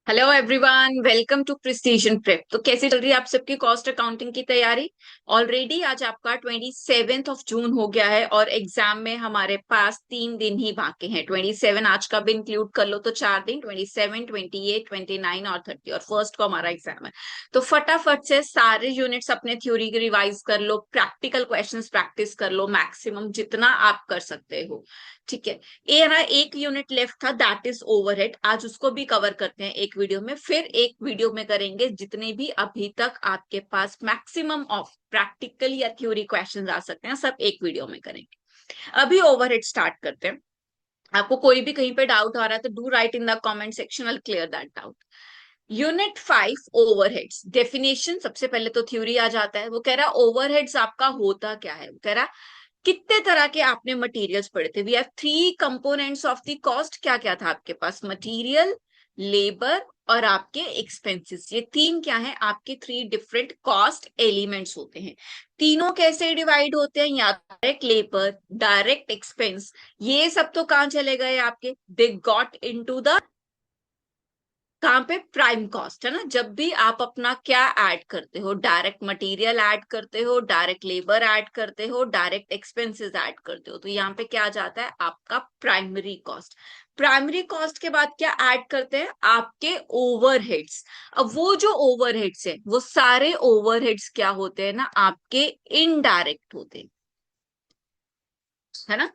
Hello everyone, welcome to प्रिस्टीजन prep. तो कैसे चल रही है आप सबकी कॉस्ट अकाउंटिंग की तैयारी? ऑलरेडी आज आपका 27 जून हो गया है और एग्जाम में हमारे पास 3 दिन ही बाकी हैं। 27 आज का भी इंक्लूड कर लो तो 4 दिन, 27, 28, 29 और 30, और फर्स्ट को हमारा एग्जाम है। तो फटाफट से सारे यूनिट्स अपने थ्योरी की रिवाइज कर लो, प्रैक्टिकल क्वेश्चंस प्रैक्टिस कर लो, मैक्सिमम जितना आप कर सकते हो। ठीक है। ये ना एक यूनिट लेफ्ट था, दैट इज ओवरहेड। आज उसको भी कवर करते हैं एक वीडियो में, फिर एक वीडियो में करेंगे जितने भी अभी तक आपके पास मैक्सिमम ऑफ प्रैक्टिकल या थ्योरी क्वेश्चंस आ सकते हैं, सब एक वीडियो में करेंगे। अभी ओवरहेड स्टार्ट करते हैं। आपको कोई भी कहीं पे डाउट आ रहा है तो do right in the comment section, I clear that doubt. Unit 5 overheads definition. सबसे पहले तो थ्योरी आ जाता है। वो कह रहा है ओवरहेड्स आपका होता क्या है। वो कह रहा कितने तरह के आपने मटेरियल्स पढ़े थे। We have 3 components of the cost. क्या क्या था आपके पास? मटेरियल, लेबर और आपके एक्सपेंसेस। ये तीन क्या है? आपके 3 डिफरेंट कॉस्ट एलिमेंट्स होते हैं। तीनों कैसे डिवाइड होते हैं? या डायरेक्ट लेबर, डायरेक्ट एक्सपेंस, ये सब तो कहां चले गए आपके? दे गॉट इनटू द कहाँ पे? प्राइम कॉस्ट है ना। जब भी आप अपना क्या ऐड करते हो, डायरेक्ट मटेरियल ऐड करते हो, डायरेक्ट लेबर ऐड करते हो, डायरेक्ट एक्सपेंसेस ऐड करते हो, तो यहाँ पे क्या आ जाता है? आपका प्राइमरी कॉस्ट। प्राइमरी कॉस्ट के बाद क्या ऐड करते हैं? आपके ओवरहेड्स। अब वो जो ओवरहेड्स है वो सारे ओवरहेड्स क्या होते हैं ना, आपके इनडायरेक्ट होते हैं, है ना।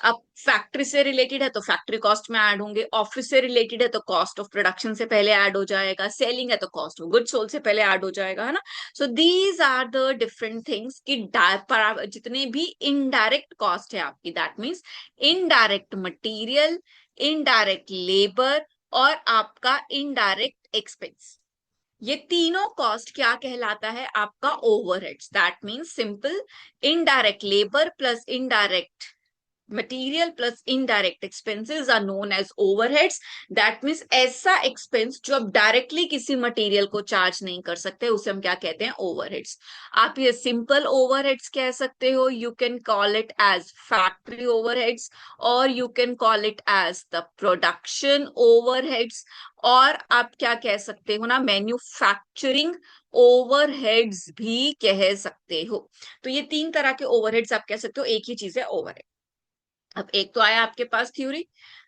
अब फैक्ट्री से रिलेटेड है तो फैक्ट्री कॉस्ट में ऐड होंगे, ऑफिस से रिलेटेड है तो कॉस्ट ऑफ प्रोडक्शन से पहले ऐड हो जाएगा, सेलिंग है तो कॉस्ट ऑफ गुड्स सोल्ड से पहले ऐड हो जाएगा, है ना। So these are the different things कि जितने भी इनडायरेक्ट कॉस्ट है आपकी, that means indirect material, indirect labour और आपका इनडायरेक्ट एक्सपेंस, ये तीनों कॉस्ट क्या कहलाता है? आपका overheads. That means simple, indirect labour plus indirect material plus indirect expenses are known as overheads. That means ऐसा एक्सपेंस जो आप डायरेक्टली किसी मटेरियल को चार्ज नहीं कर सकते, उसे हम क्या कहते हैं? ओवरहेड्स। आप ये सिंपल ओवरहेड्स कह सकते हो, you can call it as factory overheads, और you can call it as the production overheads, और आप क्या कह सकते हो ना, मैन्युफैक्चरिंग ओवरहेड्स भी कह सकते हो। तो ये 3 तरह के ओवरहेड्स आप कह सकते हो, एक ही चीज है ओवरहेड। अब एक तो आया आपके पास थ्योरी।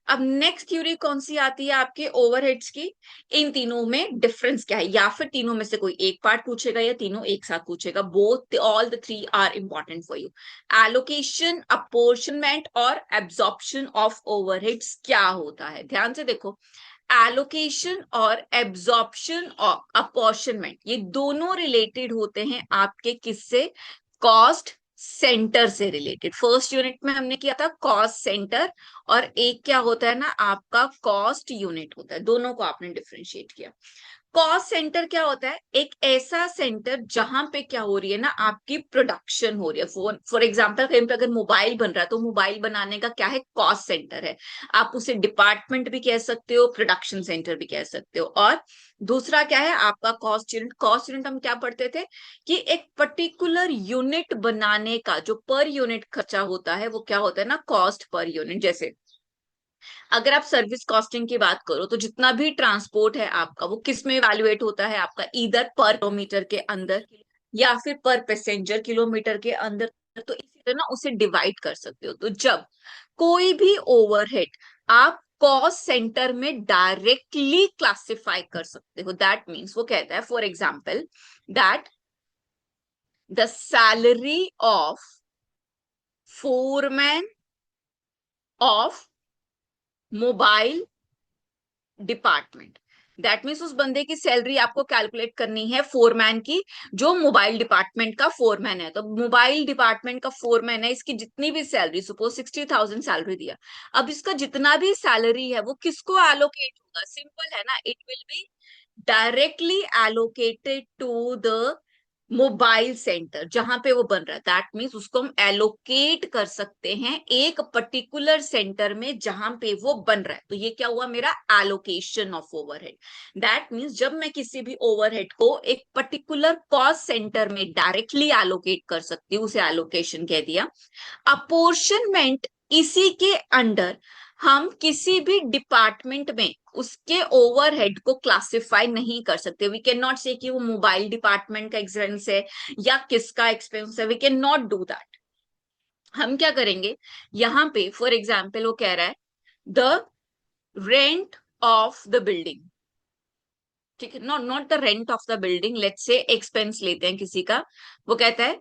अब नेक्स्ट थ्योरी कौन सी आती है आपके ओवरहेड्स की? इन तीनों में डिफरेंस क्या है, या फिर तीनों में से कोई एक पार्ट पूछेगा या तीनों एक साथ पूछेगा। Both all the three are important for you. Allocation, apportionment और एब्जॉर्प्शन ऑफ ओवरहेड्स क्या होता है? ध्यान से देखो, एलोकेशन और एब्जॉर्प्शन और अपॉर्शनमेंट ये दोनों रिलेटेड होते हैं आपके किससे? कॉस्ट सेंटर से रिलेटेड। फर्स्ट यूनिट में हमने किया था कॉस्ट सेंटर, और एक क्या होता है ना, आपका कॉस्ट यूनिट होता है। दोनों को आपने डिफरेंशिएट किया। कॉस्ट सेंटर क्या होता है? एक ऐसा सेंटर जहां पे क्या हो रही है ना, आपकी प्रोडक्शन हो रही है। फॉर एग्जांपल कहीं पे अगर मोबाइल बन रहा है तो मोबाइल बनाने का क्या है? कॉस्ट सेंटर है। आप उसे डिपार्टमेंट भी कह सकते हो, प्रोडक्शन सेंटर भी कह सकते हो। और दूसरा क्या है आपका? Cost unit. कॉस्ट यूनिट हम क्या पढ़ते थे कि एक पर्टिकुलर यूनिट बनाने का जो पर यूनिट खर्चा होता है वो क्या होता है ना, कॉस्ट पर यूनिट। जैसे अगर आप सर्विस कॉस्टिंग की बात करो तो जितना भी ट्रांसपोर्ट है आपका, वो किस में इवैल्यूएट होता है आपका? इधर पर किलोमीटर के अंदर या फिर पर पैसेंजर किलोमीटर के अंदर। तो इसी तरह ना उसे डिवाइड कर सकते हो। तो जब कोई भी ओवरहेड आप कॉस्ट सेंटर में डायरेक्टली क्लासिफाई कर सकते हो, दैट मीन्स वो कहता है for example that the salary of foreman of mobile department. That means उस बंदे की सैलरी आपको कैलकुलेट करनी है, फोरमैन की, जो मोबाइल डिपार्टमेंट का फोरमैन है। तो मोबाइल डिपार्टमेंट का फोरमैन है, इसकी जितनी भी सैलरी, सपोज 60,000 सैलरी दिया, अब इसका जितना भी सैलरी है वो किसको एलोकेट होगा? सिंपल है ना, it will be directly allocated to the mobile centre जहां पे वो बन रहा है। दैट मीन्स उसको हम एलोकेट कर सकते हैं एक पर्टिकुलर सेंटर में जहां पे वो बन रहा है। तो ये क्या हुआ मेरा? Allocation of overhead. That means जब मैं किसी भी ओवरहेड को एक पर्टिकुलर कॉस्ट सेंटर में डायरेक्टली एलोकेट कर सकती हूँ, उसे एलोकेशन कह दिया। अपोर्शनमेंट इसी के अंडर हम किसी भी डिपार्टमेंट में उसके ओवरहेड को क्लासिफाई नहीं कर सकते। वी कैन नॉट से कि वो मोबाइल डिपार्टमेंट का एक्सपेंस है या किसका एक्सपेंस है, we can not do that. हम क्या करेंगे, यहाँ पे फॉर एग्जाम्पल वो कह रहा है the rent of the building, ठीक है, not not the rent of the building, let's say expense लेते हैं किसी का। वो कहता है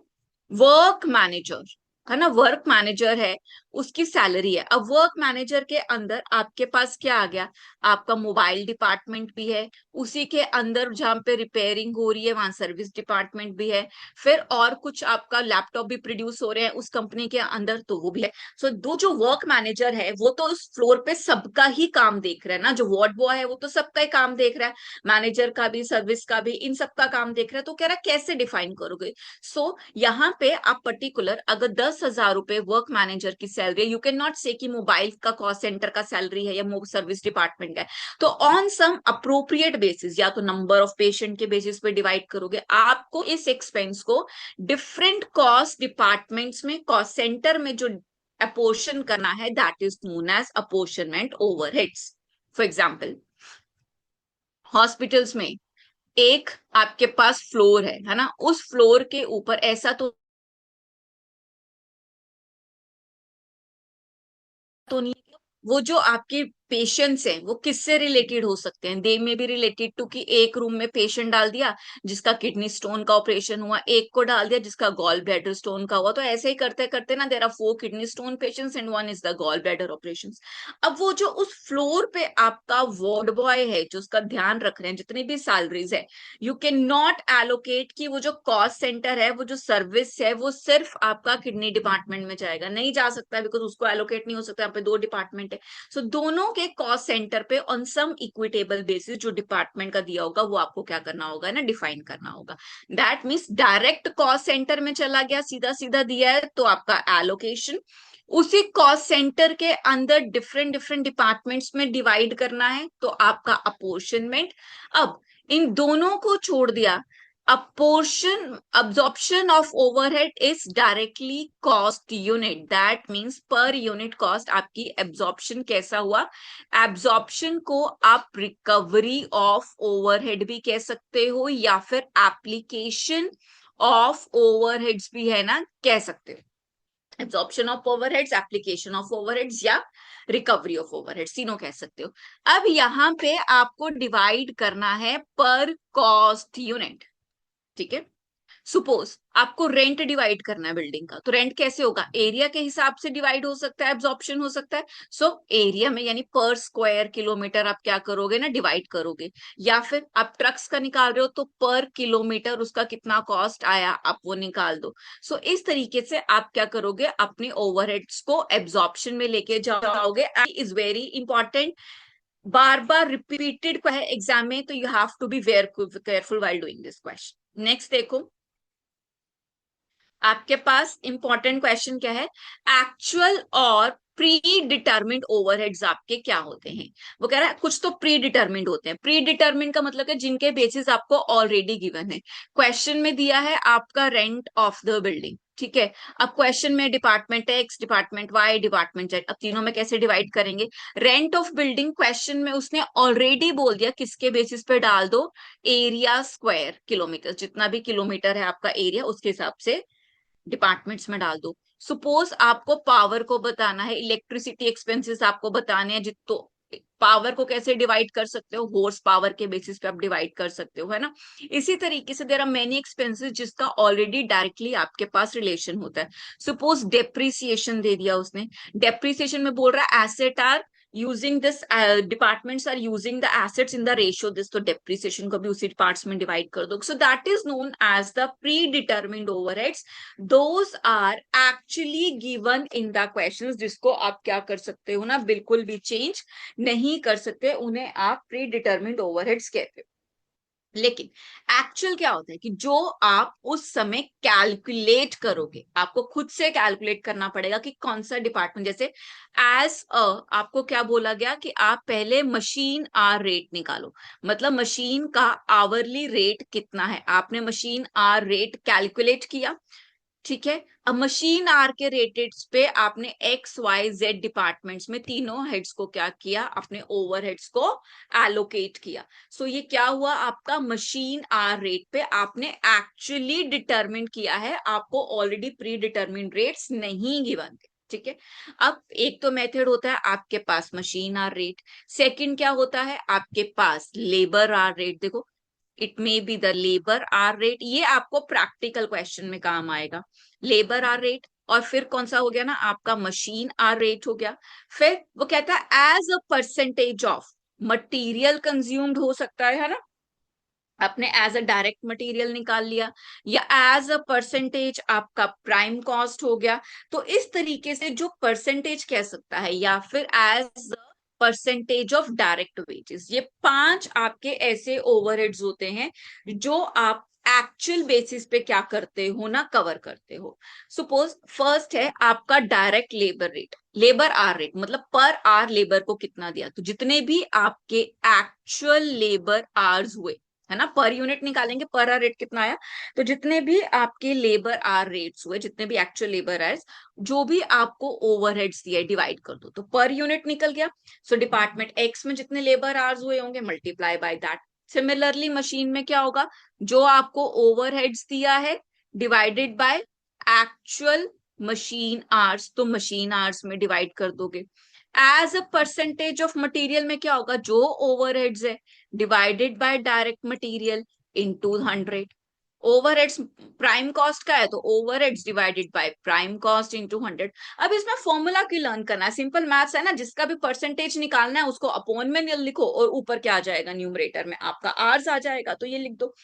वर्क मैनेजर, है ना, वर्क मैनेजर है, उसकी सैलरी है। अब वर्क मैनेजर के अंदर आपके पास क्या आ गया, आपका मोबाइल डिपार्टमेंट भी है, उसी के अंदर जहां पे रिपेयरिंग हो रही है वहां सर्विस डिपार्टमेंट भी है, फिर और कुछ आपका लैपटॉप भी प्रोड्यूस हो रहे हैं उस कंपनी के अंदर, तो वो भी है। सो दो जो वर्क मैनेजर है वो तो उस फ्लोर पे सबका ही काम देख रहा है ना, जो वार्ड बॉय है वो तो सबका ही काम देख रहा है, मैनेजर का भी सर्विस का भी, इन सबका काम देख रहा है। तो कह रहा है कैसे डिफाइन करोगे। सो यहाँ पे आप पर्टिकुलर अगर 10,000 रुपए वर्क मैनेजर की सैलरी, यू कैन नॉट से कि मोबाइल का कॉस्ट सेंटर का सैलरी है या सर्विस डिपार्टमेंट का है, तो ऑन सम अप्रोप्रिएट बेसिस या तो नंबर ऑफ पेशेंट के बेसिस पे डिवाइड करोगे। आपको इस एक्सपेंस को डिफरेंट कॉस्ट डिपार्टमेंट्स में, कॉस्ट सेंटर में जो अपोर्शन करना है, that is known as apportionment overheads. For example hospitals में एक आपके पास फ्लोर है ना, उस फ्लोर के ऊपर ऐसा तो नहीं, वो जो आपके पेशेंट्स हैं वो किससे रिलेटेड हो सकते हैं, दे में भी रिलेटेड टू कि एक रूम में पेशेंट डाल दिया जिसका किडनी स्टोन का ऑपरेशन हुआ, एक को डाल दिया जिसका गॉल ब्लैडर स्टोन का हुआ, तो ऐसे ही करते करते ना there are 4 kidney stone patients and 1 is the gall bladder operation. अब वो जो उस फ्लोर पे आपका वार्ड बॉय है जो उसका ध्यान रख रहे हैं, जितनी भी सैलरीज है, यू कैन नॉट एलोकेट कि वो जो कॉस्ट सेंटर है, वो जो सर्विस है, वो सिर्फ आपका किडनी डिपार्टमेंट में जाएगा, नहीं जा सकता, बिकॉज उसको एलोकेट नहीं हो सकता, यहाँ पे 2 डिपार्टमेंट है। सो दोनों के कॉस्ट सेंटर पे ऑन सम इक्विटेबल बेसिस जो डिपार्टमेंट का दिया होगा वो आपको क्या करना होगा ना, डिफाइन करना होगा। That means direct cost centre में चला गया, सीधा सीधा दिया है तो आपका एलोकेशन, उसी कॉस्ट सेंटर के अंदर डिफरेंट डिफरेंट डिपार्टमेंट्स में डिवाइड करना है तो आपका अपोर्शनमेंट। अब इन दोनों को छोड़ दिया, apportion absorption of overhead is directly cost unit, that means per unit cost आपकी absorption कैसा हुआ। absorption को आप रिकवरी ऑफ ओवरहेड भी कह सकते हो या फिर एप्लीकेशन ऑफ ओवरहेड्स भी है ना, कह सकते हो। Absorption of overheads, application of overheads या रिकवरी ऑफ ओवरहेड्स, तीनों कह सकते हो। अब यहाँ पे आपको डिवाइड करना है पर कॉस्ट यूनिट, ठीक है। सपोज आपको रेंट डिवाइड करना है बिल्डिंग का, तो रेंट कैसे होगा, एरिया के हिसाब से डिवाइड हो सकता है, एब्जॉर्प्शन हो सकता है। सो एरिया में यानी पर स्क्वायर किलोमीटर आप क्या करोगे ना, डिवाइड करोगे, या फिर आप ट्रक्स का निकाल रहे हो तो पर किलोमीटर उसका कितना कॉस्ट आया आप वो निकाल दो। सो इस तरीके से आप क्या करोगे, अपने ओवरहेड्स को एब्जॉर्प्शन में लेके जाओगे। इज वेरी इंपॉर्टेंट, बार बार रिपीटेड है एग्जाम में, तो you have to be very careful while doing this question. Next देखो, आपके पास इंपॉर्टेंट क्वेश्चन क्या है, एक्चुअल और प्री डिटर्मिंड ओवरहेड्स आपके क्या होते हैं। वो कह रहा है कुछ तो प्री डिटर्मिंड होते हैं, प्री डिटर्मिंड का मतलब है जिनके बेसिस आपको ऑलरेडी गिवन है। क्वेश्चन में दिया है आपका रेंट ऑफ द बिल्डिंग, ठीक है। अब क्वेश्चन में department X, department Y, department Z, अब तीनों में कैसे डिवाइड करेंगे। रेंट ऑफ बिल्डिंग क्वेश्चन में उसने ऑलरेडी बोल दिया किसके बेसिस पे डाल दो, एरिया स्क्वायर किलोमीटर, जितना भी किलोमीटर है आपका एरिया उसके हिसाब से डिपार्टमेंट्स में डाल दो। सपोज आपको पावर को बताना है, इलेक्ट्रिसिटी एक्सपेंसेस आपको बताने हैं, जितो पावर को कैसे डिवाइड कर सकते हो, हॉर्स पावर के बेसिस पे आप डिवाइड कर सकते हो, है ना। इसी तरीके से देयर आर मेनी एक्सपेंसेस जिसका ऑलरेडी डायरेक्टली आपके पास रिलेशन होता है। सपोज डेप्रिसिएशन दे दिया उसने, डेप्रिसिएशन में बोल रहा है asset are using this, departments are using the assets in the ratio this, तो डेप्रिसिएशन को भी उसी पार्ट्स में डिवाइड कर दो। So that is known as the predetermined overheads, those are actually given in the questions, जिसको आप क्या कर सकते हो ना, बिल्कुल भी चेंज नहीं कर सकते, उन्हें आप प्री डिटर्मिन्ड ओवरहेड्स कहते हो। लेकिन एक्चुअल क्या होता है कि जो आप उस समय कैलकुलेट करोगे, आपको खुद से कैलकुलेट करना पड़ेगा कि कौन सा डिपार्टमेंट, जैसे एज अ आपको क्या बोला गया कि आप पहले मशीन आर रेट निकालो, मतलब मशीन का आवरली रेट कितना है, आपने मशीन आर रेट कैलकुलेट किया, ठीक है। अब मशीन आर के रेटेड्स पे आपने एक्स वाई जेड डिपार्टमेंट्स में तीनों हेड्स को क्या किया, अपने ओवरहेड्स को एलोकेट किया। सो ये क्या हुआ, आपका मशीन आर रेट पे आपने एक्चुअली डिटरमिन किया है, आपको ऑलरेडी प्री डिटरमिन रेट्स नहीं गिवन थे। ठीक है। अब एक तो मेथड होता है आपके पास मशीन आर रेट, सेकंड क्या होता है आपके पास लेबर आर रेट। देखो, it may be the labour hour rate, ये आपको प्रैक्टिकल क्वेश्चन में काम आएगा। लेबर आर रेट, और फिर कौन सा हो गया ना आपका मशीन आर रेट हो गया। फिर वो कहता है as a percentage of material consumed हो सकता है ना, आपने एज अ डायरेक्ट मटेरियल निकाल लिया, या एज अ परसेंटेज आपका प्राइम कॉस्ट हो गया। तो इस तरीके से जो परसेंटेज कह सकता है, या फिर as percentage of direct wages, ये 5 आपके ऐसे ओवरहेड्स होते हैं जो आप एक्चुअल बेसिस पे क्या करते हो ना, कवर करते हो। सपोज फर्स्ट है आपका direct labour rate, labour hour rate, मतलब पर आर लेबर को कितना दिया, तो जितने भी आपके एक्चुअल लेबर आवर्स हुए है ना, पर यूनिट निकालेंगे, पर आर रेट कितना आया, तो जितने भी आपके लेबर आर रेट्स हुए, जितने भी एक्चुअल लेबर आवर्स, जो भी आपको ओवरहेड्स दिए डिवाइड कर दो, तो पर यूनिट निकल गया। सो डिपार्टमेंट एक्स में जितने लेबर आवर्स हुए होंगे multiply by that. Similarly machine में क्या होगा, जो आपको ओवरहेड्स दिया है divided by actual machine hours, तो मशीन आवर्स में डिवाइड कर दोगे। As a percentage of material में क्या होगा, जो ओवरहेड्स है divided by direct material into 100। Overheads prime cost का है तो overheads divided by prime cost into 100। अब इसमें फॉर्मूला क्यों लर्न करना है, सिंपल मैथ्स है ना, जिसका भी परसेंटेज निकालना है उसको अपॉन में लिखो, और ऊपर क्या आ जाएगा, न्यूमरेटर में आपका आर्स आ जाएगा, तो ये लिख दो।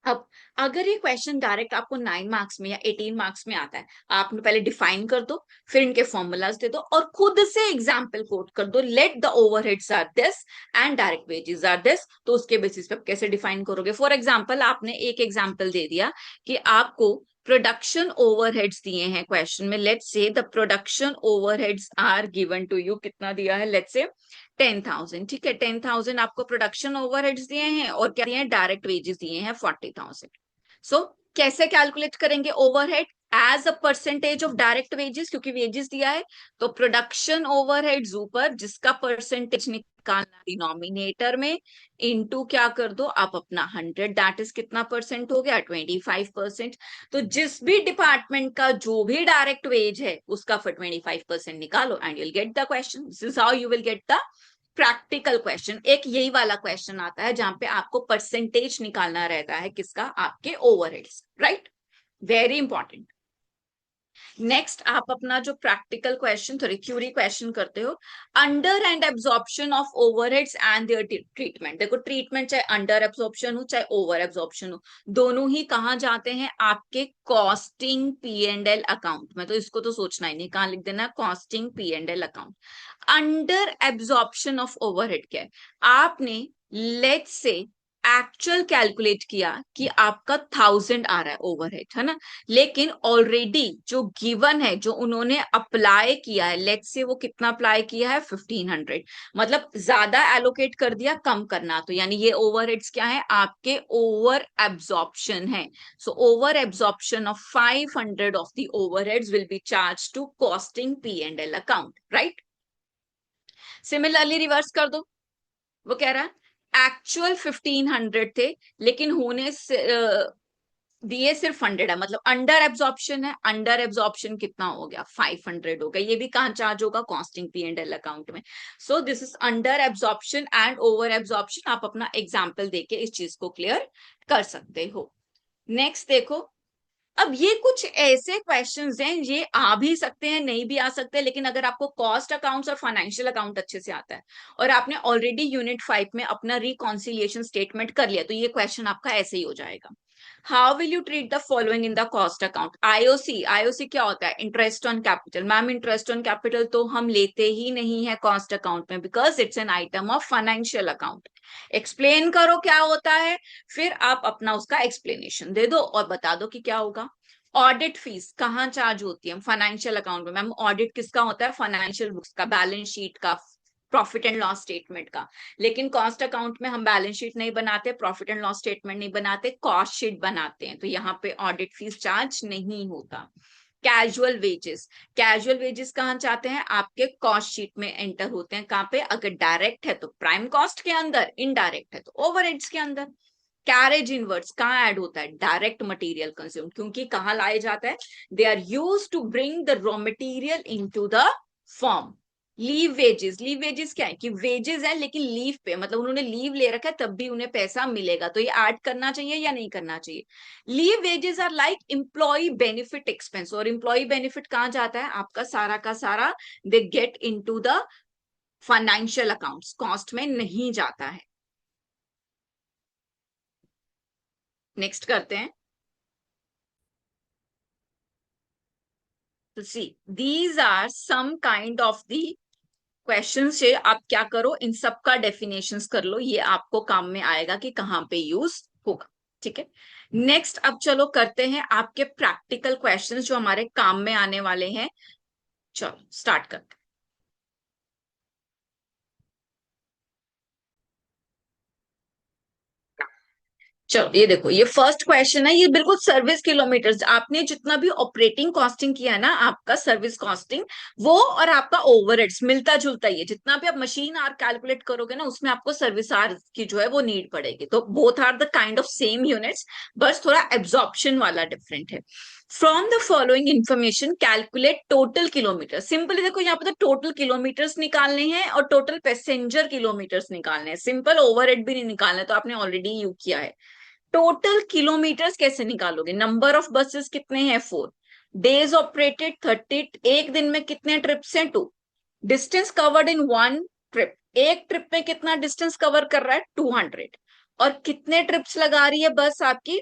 अब अगर ये क्वेश्चन डायरेक्ट आपको 9 मार्क्स में या 18 मार्क्स में आता है, आपने पहले डिफाइन कर दो, फिर इनके फॉर्मूलाज दे दो, और खुद से एग्जाम्पल कोट कर दो, let the overheads are this and direct wages are this, तो उसके बेसिस पे आप कैसे डिफाइन करोगे। फॉर एग्जाम्पल आपने एक एग्जाम्पल दे दिया कि आपको प्रोडक्शन ओवरहेड्स दिए हैं क्वेश्चन में, let's say the production overheads are given to you, कितना दिया है, लेट्स से 10,000। ठीक है, 10,000 आपको प्रोडक्शन ओवरहेड्स दिए हैं, और क्या दिए हैं, डायरेक्ट वेजेस दिए हैं 40,000। सो कैसे कैलकुलेट करेंगे overhead, as a percentage of direct wages, क्योंकि वेजेस दिया है, तो प्रोडक्शन ओवरहेड्स ऊपर, जिसका परसेंटेज निकालना डिनोमिनेटर में, इनटू क्या कर दो आप अपना 100, दैट इज कितना परसेंट हो गया, 25%। तो जिस भी डिपार्टमेंट का जो भी डायरेक्ट वेज है उसका फिर 25% निकालो and you'll get the question. This is how you will get the practical question. एक यही वाला क्वेश्चन आता है जहां पे आपको परसेंटेज निकालना रहता है, किसका, आपके overheads, right, very important. Next आप अपना जो प्रैक्टिकल क्वेश्चन, थोड़ी थ्योरी क्वेश्चन करते हो, under and absorption of overheads and their treatment. देखो, ट्रीटमेंट चाहे अंडर एब्जॉर्प्शन हो चाहे ओवर एब्जॉर्प्शन हो, दोनों ही कहाँ जाते हैं, आपके costing P and L account में। तो इसको तो सोचना ही नहीं, कहाँ लिख देना, costing P and L account. Under absorption of overhead क्या है, आपने लेट्स से एक्चुअल कैलकुलेट किया कि आपका 1000 आ रहा है ओवरहेड, है ना, लेकिन ऑलरेडी जो गिवन है, जो उन्होंने अप्लाई किया है, लेट्स से वो कितना अप्लाई किया है, 1500, मतलब ज्यादा एलोकेट कर दिया, कम करना, तो यानी ये ओवरहेड्स क्या है, आपके ओवर एब्जॉर्प्शन है। So over absorption of 500 of the overheads will be charge to costing P and L account, right. Similarly reverse कर दो, वो कह रहा है एक्चुअल 1500 थे, लेकिन होने से दिए सिर्फ 100 है, मतलब अंडर एब्जॉर्प्शन है। अंडर एब्जॉर्प्शन कितना हो गया, 500 हो गया। ये भी कहां चार्ज होगा, costing P and L account में। So this is under absorption and over absorption. आप अपना एग्जाम्पल देके इस चीज को क्लियर कर सकते हो। नेक्स्ट देखो, अब ये कुछ ऐसे क्वेश्चंस हैं, ये आ भी सकते हैं, नहीं भी आ सकते, लेकिन अगर आपको कॉस्ट अकाउंट्स और फाइनेंशियल अकाउंट अच्छे से आता है, और आपने ऑलरेडी यूनिट 5 में अपना रिकॉन्सिलिएशन स्टेटमेंट कर लिया, तो ये क्वेश्चन आपका ऐसे ही हो जाएगा। How will you treat the following in the cost account. IOC, IOC क्या होता है, interest on capital. Ma'am interest on capital तो हम लेते ही नहीं है कॉस्ट अकाउंट में, because it's an item of financial account. Explain करो क्या होता है, फिर आप अपना उसका एक्सप्लेनेशन दे दो और बता दो कि क्या होगा। ऑडिट फीस कहाँ चार्ज होती है, फाइनेंशियल अकाउंट में। मैम ऑडिट किसका होता है, फाइनेंशियल बुक्स का, बैलेंस शीट का, प्रॉफिट एंड लॉस स्टेटमेंट का। लेकिन कॉस्ट अकाउंट में हम बैलेंस शीट नहीं बनाते, प्रॉफिट एंड लॉस स्टेटमेंट नहीं बनाते, कॉस्ट शीट बनाते हैं, तो यहाँ पे ऑडिट फीस चार्ज नहीं होता। कैजुअल वेजेस, कैजुअल वेजेस कहाँ चाहते हैं, आपके कॉस्ट शीट में एंटर होते हैं। कहाँ पे, अगर डायरेक्ट है तो प्राइम कॉस्ट के अंदर, इनडायरेक्ट है तो ओवरहेड्स के अंदर। कैरेज इनवर्ड्स कहाँ ऐड होता है, डायरेक्ट मटेरियल कंज्यूम, क्योंकि कहाँ लाए जाता है, they are use to bring the raw material into the form. Leave wages, leave wages क्या है कि वेजेस है लेकिन लीव पे, मतलब उन्होंने लीव ले रखा है तब भी उन्हें पैसा मिलेगा, तो ये ऐड करना चाहिए या नहीं करना चाहिए। Leave wages are like employ benefit expense, और एम्प्लॉय बेनिफिट कहाँ जाता है, आपका सारा का सारा they get into the financial accounts, cost में नहीं जाता है। नेक्स्ट करते हैं। तो see these are some kind of the question से आप क्या करो, इन सब का डेफिनेशंस कर लो, ये आपको काम में आएगा कि कहाँ पे यूज होगा। ठीक है, नेक्स्ट अब चलो करते हैं आपके प्रैक्टिकल क्वेश्चंस जो हमारे काम में आने वाले हैं। चलो स्टार्ट करते हैं। चलो ये देखो, ये फर्स्ट क्वेश्चन है, ये बिल्कुल सर्विस किलोमीटर्स, आपने जितना भी ऑपरेटिंग कॉस्टिंग किया ना, आपका सर्विस कॉस्टिंग, वो और आपका ओवरहेड्स मिलता जुलता ही है। जितना भी आप मशीन आर कैलकुलेट करोगे ना, उसमें आपको सर्विस आर की जो है वो नीड पड़ेगी। तो both are the kind of same units, बस थोड़ा एब्जॉर्प्शन वाला डिफरेंट है। From the following information calculate total kilometre. Simply देखो, यहाँ पे तो टोटल किलोमीटर्स निकालने हैं और टोटल पैसेंजर किलोमीटर्स निकालने हैं, सिंपल ओवरहेड भी नहीं निकालना है, तो आपने ऑलरेडी यू किया है। टोटल किलोमीटर्स कैसे निकालोगे, नंबर ऑफ बसेस कितने हैं, 4, डेज ऑपरेटेड 30, एक दिन में कितने ट्रिप्स हैं, 2, डिस्टेंस कवर्ड इन 1 ट्रिप, एक ट्रिप में कितना डिस्टेंस कवर कर रहा है, 200, और कितने ट्रिप्स लगा रही है बस आपकी,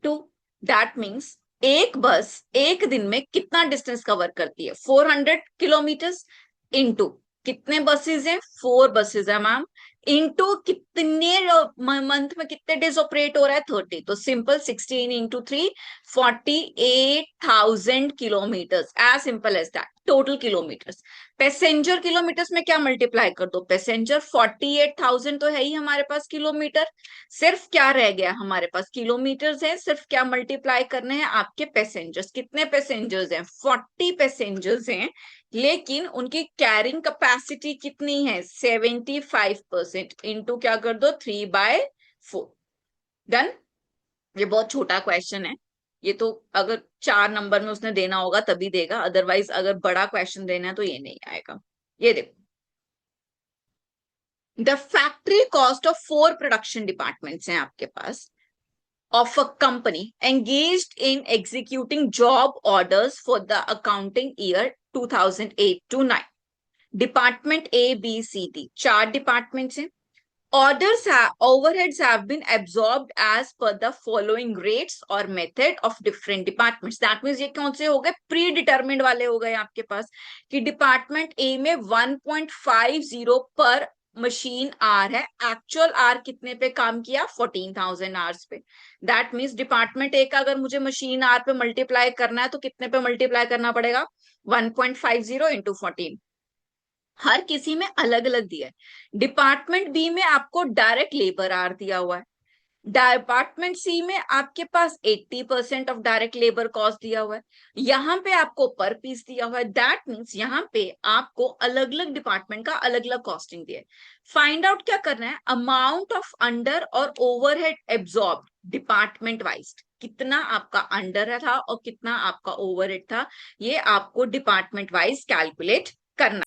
2। दैट मीन्स एक बस एक दिन में कितना डिस्टेंस कवर करती है, 400 किलोमीटर्स, इंटू कितने बसेस हैं, 4 बसेस है मैम, इंटू कितने मंथ में कितने डेज ऑपरेट हो रहा है, 30, तो simple 16 into 3, 48,000 kilometres, as simple as that, total kilometres. Passenger kilometres में क्या मल्टीप्लाई कर दो, पैसेंजर 48,000 तो है ही हमारे पास किलोमीटर, सिर्फ क्या रह गया हमारे पास, किलोमीटर्स है, सिर्फ क्या मल्टीप्लाई करने हैं, आपके पैसेंजर्स, कितने पैसेंजर्स हैं, 40 पैसेंजर्स हैं, लेकिन उनकी कैरिंग कैपेसिटी कितनी है, 75%, इंटू क्या कर दो, 3/4, डन। ये बहुत छोटा क्वेश्चन है, ये तो अगर 4 नंबर में उसने देना होगा तभी देगा, अदरवाइज अगर बड़ा क्वेश्चन देना है तो ये नहीं आएगा। ये देखो, the factory cost of 4 production departments हैं आपके पास of a company engaged in executing job orders for the accounting year 2008 to 9. Department A, B, C, D, 4 departments हैं। Orders have, overheads have been absorbed as per the following rates or method of different departments. That means ये कौन से हो गए, pre-determined वाले हो गए आपके पास, कि डिपार्टमेंट ए में 1.50 पर मशीन आर है, एक्चुअल आर कितने पे काम किया, 14,000 आवर्स पे। दैट मीन्स डिपार्टमेंट ए का अगर मुझे मशीन आर पे मल्टीप्लाई करना है तो कितने पे मल्टीप्लाई करना पड़ेगा, 1.50 इंटू 14, हर किसी में अलग अलग दिया है। डिपार्टमेंट बी में आपको डायरेक्ट लेबर आर दिया हुआ है, डिपार्टमेंट सी में आपके पास 80% ऑफ डायरेक्ट लेबर कॉस्ट दिया हुआ है, यहाँ पे आपको पर पीस दिया हुआ है। दैट मीन्स यहाँ पे आपको अलग अलग डिपार्टमेंट का अलग अलग कॉस्टिंग दिया है। फाइंड आउट क्या करना है, अमाउंट ऑफ अंडर और ओवरहेड एब्जॉर्ब डिपार्टमेंट वाइज, कितना आपका अंडर था और कितना आपका ओवरहेड था, ये आपको डिपार्टमेंट वाइज कैलकुलेट करना।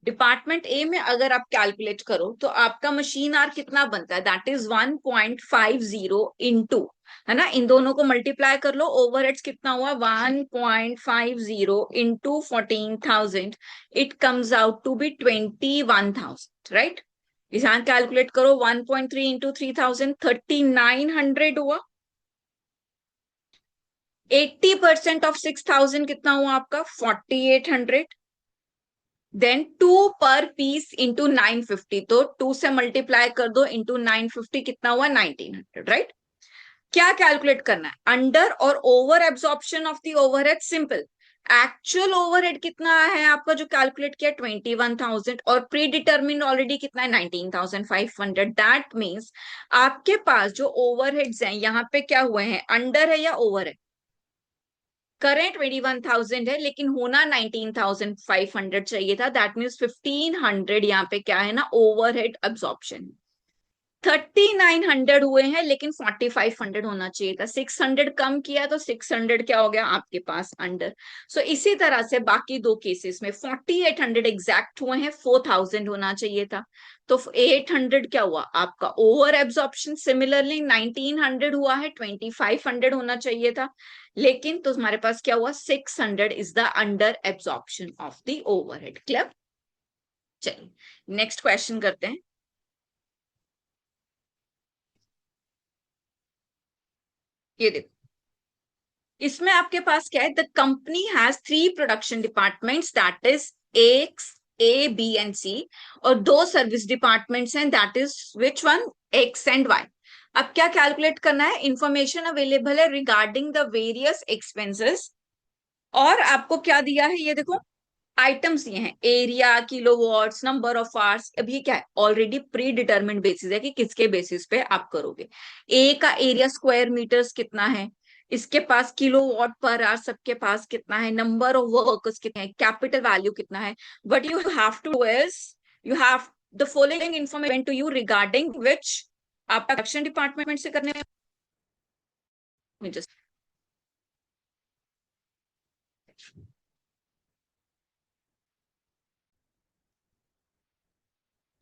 डिपार्टमेंट ए में अगर आप कैलकुलेट करो तो आपका मशीन आर कितना बनता है, दैट इज 1.50 इंटू, है ना, इन दोनों को मल्टीप्लाई कर लो, ओवरहेड्स कितना हुआ, 1.50 into 14,000, it comes out to be 21,000, right. यहाँ कैलकुलेट करो, 1.3 इंटू 3,000, 3,900 हुआ। 80% ऑफ 6,000 कितना हुआ आपका, 4,800, देन 2 पर पीस इंटू 950, तो 2 से मल्टीप्लाई कर दो, इंटू 950 कितना हुआ, 1,900, राइट। क्या कैलकुलेट करना है, अंडर और over absorption of the overhead, simple, actual overhead कितना है आपका जो कैलकुलेट किया 21,000 और प्री डिटर्मिन ऑलरेडी कितना है 19,500। दैट मीन्स आपके पास जो ओवरहेड्स हैं यहाँ पे क्या हुए हैं, अंडर है या ओवर है? करेंट 21,000 है लेकिन होना 19,500 चाहिए था। दैट मीन्स 1,500 यहाँ पे क्या है ना, ओवरहेड अब्सॉर्प्शन। 3,900 हुए हैं लेकिन 4,500 होना चाहिए था। 600 कम किया तो 600 क्या हो गया आपके पास, अंडर। सो इसी तरह से बाकी दो केसेस में 4,800 एग्जैक्ट हुए हैं, 4,000 होना चाहिए था। तो 800 क्या हुआ आपका ओवर एब्जॉर्प्शन। सिमिलरली 1,900 हुआ है, 2,500 होना चाहिए था, लेकिन तो तुम्हारे पास क्या हुआ, 600 is the under absorption of the overhead. Clear? चलिए नेक्स्ट क्वेश्चन करते हैं। ये देखो, इसमें आपके पास क्या है, the company has 3 production departments, that is X, A, B and C, और 2 सर्विस डिपार्टमेंट्स हैं, that is which one, X and Y. अब क्या कैलकुलेट करना है, इंफॉर्मेशन अवेलेबल है रिगार्डिंग द वेरियस एक्सपेंसेस, और आपको क्या दिया है ये देखो, आइटम्स ये हैं, area, kilowatts, number of hours. अब ये क्या है, ऑलरेडी प्री डिटर्मिन्ड बेसिस है कि किसके बेसिस पे आप करोगे। ए का एरिया स्क्वायर मीटर्स कितना है, इसके पास किलोवाट पर आवर सबके पास कितना है, नंबर ऑफ वर्कर्स कितने हैं, कैपिटल वैल्यू कितना है। But you have to do is, you have the following information to you regarding which आप प्रोडक्शन डिपार्टमेंट से करने में just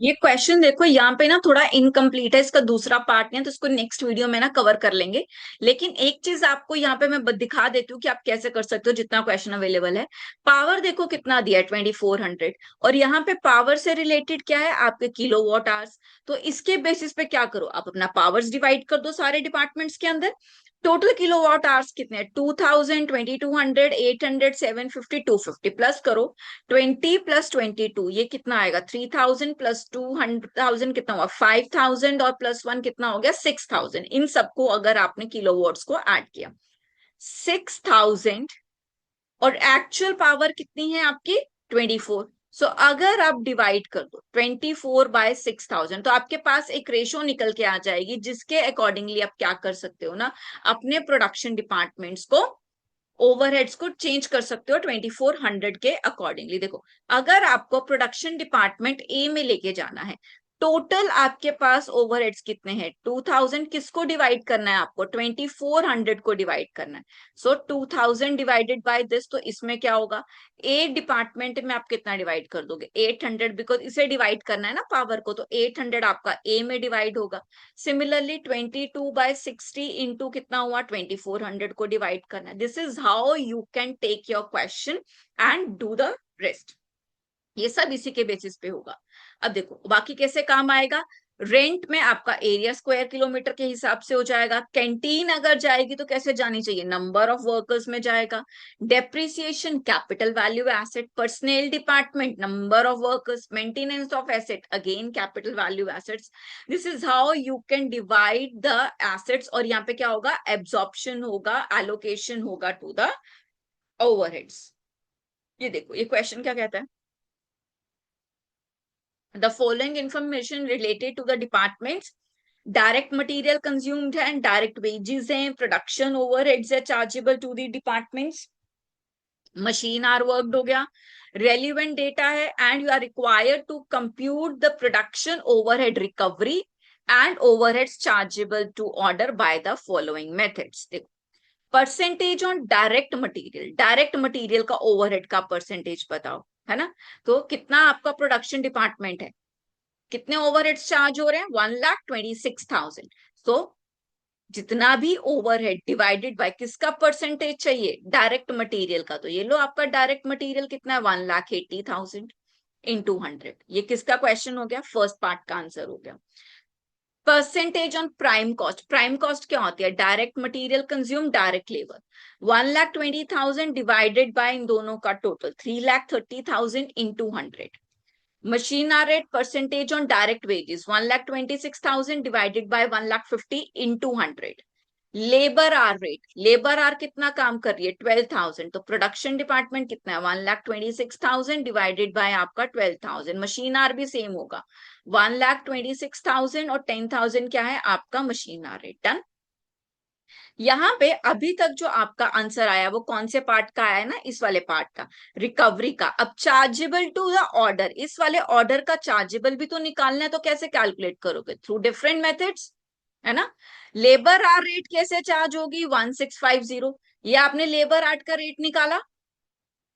ये क्वेश्चन देखो यहाँ पे ना थोड़ा इनकम्प्लीट है, इसका दूसरा पार्ट नहीं है, तो इसको नेक्स्ट वीडियो में ना कवर कर लेंगे। लेकिन एक चीज आपको यहाँ पे मैं दिखा देती हूँ कि आप कैसे कर सकते हो जितना क्वेश्चन अवेलेबल है। पावर देखो कितना दिया है, 2,400, और यहाँ पे पावर से रिलेटेड क्या है आपके किलोवाट आवर्स। तो इसके बेसिस पे क्या करो, आप अपना पावर्स डिवाइड कर दो सारे डिपार्टमेंट्स के अंदर। टोटल किलोवाट आवर्स कितने हैं, 2,000, 2,200, 800, 750, 250 प्लस करो। 20 प्लस 22 ये कितना आएगा, 3,000 प्लस 200,000 कितना हुआ, 5,000, और प्लस 1 कितना हो गया, 6,000। इन सबको अगर आपने किलोवाट्स को ऐड किया, 6,000, और एक्चुअल पावर कितनी है आपकी, 24। सो अगर आप डिवाइड कर दो 24/6,000 तो आपके पास एक रेशो निकल के आ जाएगी, जिसके अकॉर्डिंगली आप क्या कर सकते हो ना, अपने प्रोडक्शन डिपार्टमेंट्स को, ओवरहेड्स को चेंज कर सकते हो 2,400 के अकॉर्डिंगली। देखो, अगर आपको प्रोडक्शन डिपार्टमेंट ए में लेके जाना है, टोटल आपके पास ओवरहेड्स कितने हैं, 2,000, किसको डिवाइड करना है आपको, 2,400 को डिवाइड करना है। सो 2,000 डिवाइडेड बाय दिस, तो इसमें क्या होगा, ए डिपार्टमेंट में आप कितना डिवाइड कर दोगे, 800, बिकॉज इसे डिवाइड करना है ना पावर को, तो 800 आपका ए में डिवाइड होगा। सिमिलरली 22/60 इंटू कितना हुआ, 2,400 को डिवाइड करना है। This is how you can take your question and do the rest. ये सब इसी के बेसिस पे होगा। अब देखो बाकी कैसे काम आएगा, रेंट में आपका एरिया स्क्वायर किलोमीटर के हिसाब से हो जाएगा। कैंटीन अगर जाएगी तो कैसे जानी चाहिए, नंबर ऑफ वर्कर्स में जाएगा। Depreciation capital value asset, personal department number of workers, maintenance of asset again capital value assets. This is how you can divide the assets, और यहाँ पे क्या होगा, एब्जॉर्प्शन होगा, एलोकेशन होगा टू द ओवरहेड्स। ये देखो ये क्वेश्चन क्या कहता है, the following information related to the departments, direct material consumed है, डायरेक्ट वेजेस हैं, प्रोडक्शन ओवरहेड्स है chargeable to the departments, machine hour worked हो गया, रेलिवेंट डेटा है, and you are required to compute the production overhead recovery and overheads chargeable to order by the following methods. देखो, percentage on direct material, direct material का overhead का percentage बताओ, है ना। तो कितना आपका प्रोडक्शन डिपार्टमेंट है, कितने ओवरहेड्स चार्ज हो रहे हैं, 1,26,000। तो जितना भी ओवरहेड डिवाइडेड बाय किसका परसेंटेज चाहिए, डायरेक्ट मटेरियल का। तो ये लो आपका डायरेक्ट मटेरियल कितना है, 1,80,000 इंटू 100। ये किसका क्वेश्चन हो गया, फर्स्ट पार्ट का आंसर हो गया। Percentage on prime cost, prime cost क्या होती है, direct material consume, direct labour. 1,20,000 divided by इन दोनों का total 3,30,000 into 100। Machine hour rate percentage on direct wages, 1,26,000 divided by 1,50,000 into 100। Labour hour rate, labour hour कितना काम कर रही है 12,000, तो प्रोडक्शन डिपार्टमेंट कितना है 1,26,000 डिवाइडेड बाय आपका 12,000। मशीन आर भी सेम होगा 1,26,000 और 10,000 क्या है आपका मशीन आर रेट। डन। यहाँ पे अभी तक जो आपका आंसर आया वो कौन से पार्ट का आया है ना, इस वाले पार्ट का, रिकवरी का। अब चार्जेबल टू द ऑर्डर, इस वाले ऑर्डर का चार्जेबल भी तो निकालना है, तो कैसे कैलकुलेट करोगे? थ्रू डिफरेंट मेथड्स, है ना। लेबर आर रेट कैसे चार्ज होगी 1650, ये आपने लेबर आर्ट का रेट निकाला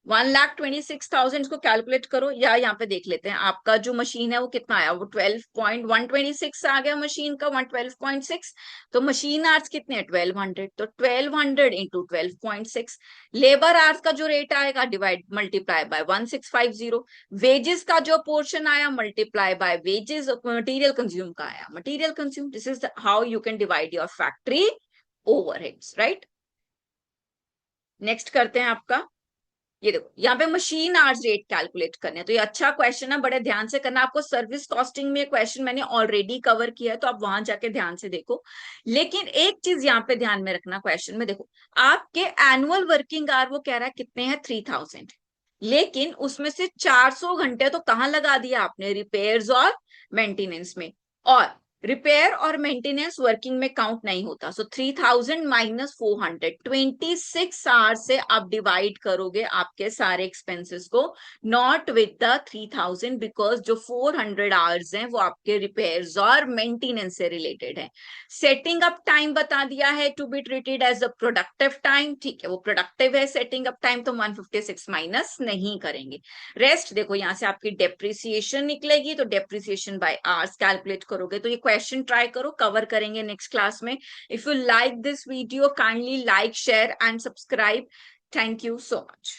1,26,000 को कैलकुलेट करो, या यहाँ पे देख लेते हैं आपका जो मशीन है वो कितना आया, वो 12.126 आ गया मशीन का 112.6। तो मशीन आवर्स कितने हैं 1200, तो 1200 इंटू 12.6। लेबर आवर्स का जो रेट आएगा डिवाइड मल्टीप्लाई बाय 1650। वेजेस का जो पोर्शन आया multiply by wages, material consume का आया material consume. This is how you can divide your factory overheads, right. Next करते हैं आपका, ये देखो यहाँ पे मशीन आवर्स रेट कैलकुलेट करने हैं। तो ये अच्छा क्वेश्चन है, बड़े ध्यान से करना। आपको सर्विस कॉस्टिंग में क्वेश्चन मैंने ऑलरेडी कवर किया है, तो आप वहां जाके ध्यान से देखो। लेकिन एक चीज यहाँ पे ध्यान में रखना, क्वेश्चन में देखो आपके एनुअल वर्किंग आवर वो कह रहा है कितने हैं 3,000, लेकिन उसमें से 400 घंटे तो कहाँ लगा दिया आपने, रिपेयर्स और मेंटेनेंस में। और रिपेयर और मेंटेनेंस वर्किंग में काउंट नहीं होता। सो 3,000 माइनस 400, 26 आवर्स से आप डिवाइड करोगे आपके सारे एक्सपेंसेस को, नॉट विद द 3,000, बिकॉज जो 400 आवर्स हैं वो आपके रिपेयर्स और मेंटेनेंस से रिलेटेड है। सेटिंग अप टाइम बता दिया है to be treated as a productive time, ठीक है वो प्रोडक्टिव है सेटिंग अप टाइम, तो 156 माइनस नहीं करेंगे। रेस्ट देखो यहाँ से आपकी डेप्रिसिएशन निकलेगी, तो डेप्रिसिएशन बाय आवर्स कैलकुलेट करोगे। तो ये क्वेश्चन ट्राई करो, कवर करेंगे नेक्स्ट क्लास में। If you like this video kindly like share and subscribe. Thank you so much.